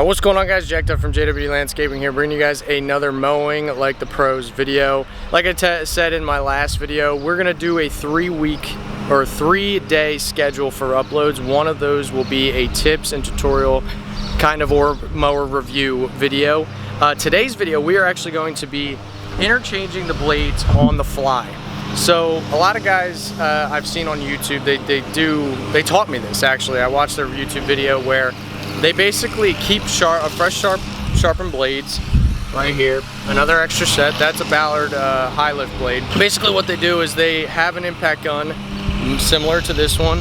What's going on, guys? Jacked up from JW Landscaping here, bringing you guys another mowing like the pros video. Like I said in my last video, we're gonna do a 3-day schedule for uploads. One of those will be a tips and tutorial kind of or mower review video. Today's video, we are actually going to be interchanging the blades on the fly. So a lot of guys I've seen on YouTube, they taught me this actually. I watched their YouTube video where they basically keep sharpened blades right here. Another extra set, that's a Ballard high lift blade. Basically what they do is they have an impact gun similar to this one.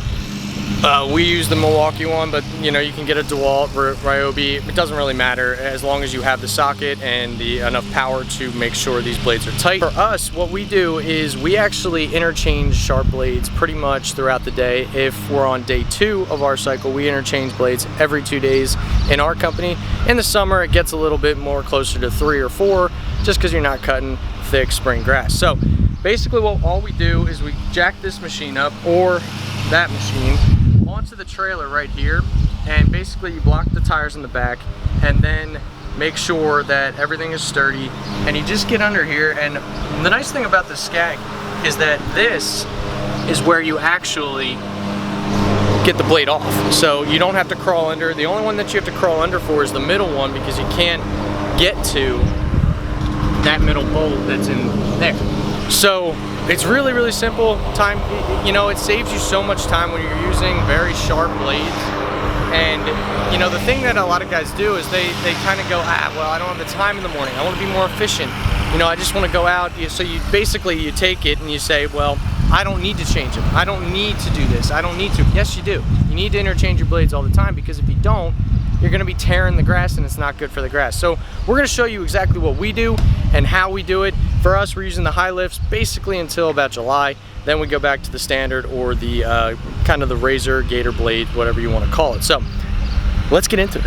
We use the Milwaukee one, but you know, you can get a DeWalt, Ryobi. It doesn't really matter as long as you have the socket and enough power to make sure these blades are tight. For us, what we do is we actually interchange sharp blades pretty much throughout the day. If we're on day 2 of our cycle, we interchange blades every 2 days in our company. In the summer, it gets a little bit more closer to 3 or 4, just because you're not cutting thick spring grass. So basically all we do is we jack this machine up, or that machine, onto the trailer right here, and basically you block the tires in the back and then make sure that everything is sturdy, and you just get under here. And the nice thing about the Scag is that this is where you actually get the blade off, so you don't have to crawl under. The only one that you have to crawl under for is the middle one, because you can't get to that middle bolt that's in there. So it's really simple. Time, you know, it saves you so much time when you're using very sharp blades. And you know, the thing that a lot of guys do is they kind of go, well, I don't have the time in the morning, I want to be more efficient, you know, I just want to go out. So you basically take it and you say, well, I don't need to change it, I don't need to do this, I don't need to. Yes, you do. You need to interchange your blades all the time, because if you don't, you're going to be tearing the grass and it's not good for the grass. So we're going to show you exactly what we do and how we do it. For us, we're using the high lifts basically until about July. Then we go back to the standard, or the kind of the razor, gator blade, whatever you want to call it. So let's get into it.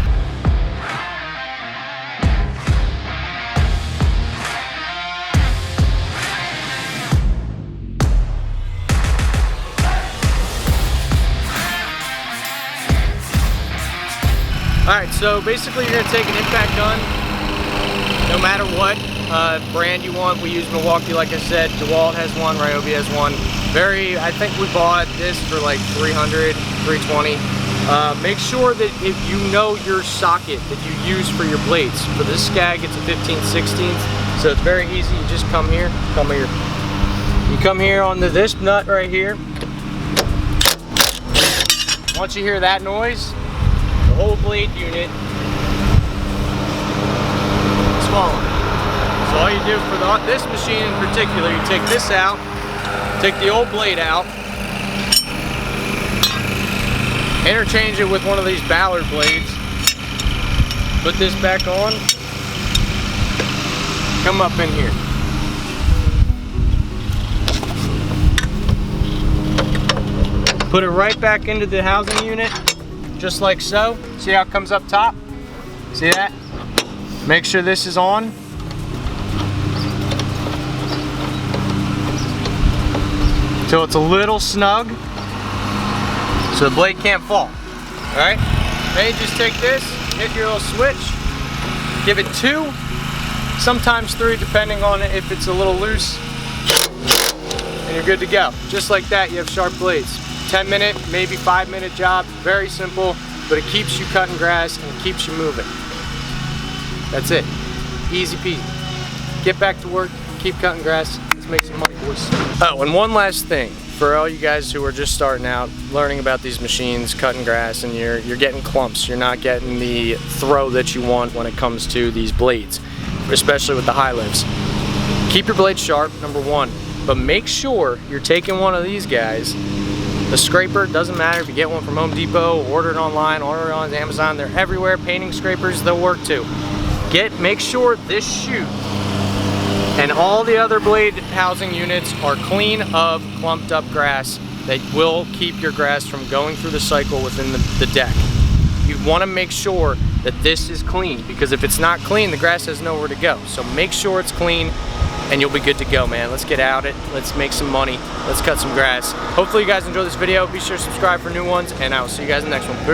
Alright, so basically you're going to take an impact gun, no matter what brand you want. We use Milwaukee, like I said. DeWalt has one, Ryobi has one. I think we bought this for like $300, $320. Make sure that if you know your socket that you use for your blades. For this Scag, it's a 15/16, so it's very easy. You just come here. You come here on this nut right here. Once you hear that noise, the whole blade unit is smaller. So all you do for this machine in particular, you take this out, take the old blade out, interchange it with one of these Ballard blades, put this back on, come up in here. Put it right back into the housing unit, just like so. See how it comes up top? See that? Make sure this is on. Till it's a little snug, so the blade can't fall. Alright? Then you just take this, hit your little switch, give it 2, sometimes 3, depending on if it's a little loose, and you're good to go. Just like that, you have sharp blades. 10-minute, maybe 5-minute job. Very simple, but it keeps you cutting grass and it keeps you moving. That's it. Easy peasy. Get back to work, keep cutting grass. Let's make some money, boys. Oh, and one last thing. For all you guys who are just starting out, learning about these machines, cutting grass, and you're getting clumps, you're not getting the throw that you want when it comes to these blades, especially with the high lifts. Keep your blades sharp, number 1, but make sure you're taking one of these guys. The scraper, doesn't matter if you get one from Home Depot, order it online, order it on Amazon, they're everywhere. Painting scrapers, they'll work too. Make sure this chute and all the other blade housing units are clean of clumped up grass that will keep your grass from going through the cycle within the deck. You want to make sure that this is clean, because if it's not clean, the grass has nowhere to go. So make sure it's clean, and you'll be good to go, man. Let's get out it. Let's make some money. Let's cut some grass. Hopefully you guys enjoyed this video. Be sure to subscribe for new ones, and I will see you guys in the next one. Peace.